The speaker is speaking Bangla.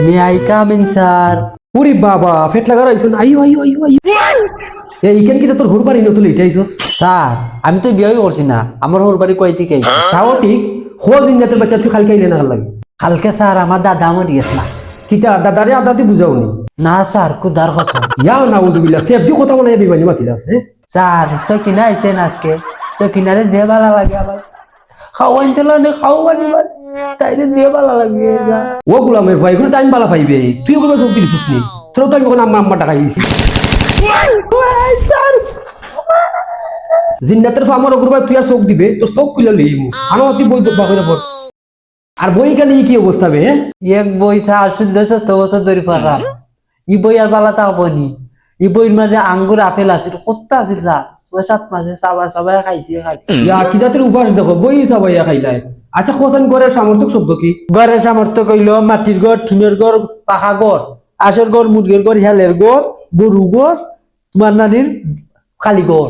May I come in sir? ওরে বাবা ফেট লাগা রইছ আইও আইও আইও আইও এইখান কি তোর হুরবাড়ি নতুন এটাইছস স্যার আমি তো বিয়ে করছি না, আমার ওর বাড়ি কয় থেকে। তাও ঠিক খোঁজ ইন্নাতের বাচ্চা তুই খালকে আইলে না লাগে কালকে স্যার আমার দাদা মরে গেছে না। কিতা দাদারে আদাতি বুঝাওনি না স্যার কুদার কসম। ইয়া নাউজুবিল্লাহ সেফটি কথা বলে বিবানি মাতিলা আছে স্যার চকিনা আইছেন আজকে, চকিনারে যে ভালো লাগে আমার খাওয়াইন তেলা নে খাওয়ানি তাইলে যে ভালো লাগে স্যার। ও গুলামের ভাই করে টাইম বালা পাইবে তুই ওগুলো যোগ দিলিস নি তোর তো আমি এখন আম্মা আম্মা টাকা দিয়েছি স্যার জিন্নাতের ফার্মার ওগুলো তুই আর চোখ দিবে তোর চোখ খুলে লইব আমার তুই বই বাকি পর আর বই খালি কি অবস্থা বে এক বই স্যার 16 বছর ধরে পারা ই বই আর বালা তা হবনি। ই বইয়ের মাঝে আঙ্গুর আপেল আছিল কত আছিল স্যার 6-7 মাসে সবাই খাইছে খাইছে। ইয়া কি জাতের উপাস দেখো বই সবাইয়া খাইলাই আচ্ছা খোসান করে সামর্থক শব্দ কি ঘরের সামর্থ্য কইল মাটির ঘর, টিনের ঘর, পাকা ঘর, আশের ঘর, মুরগির ঘর, হেলের ঘর, গরু ঘর, তোমার নানির খালি ঘর।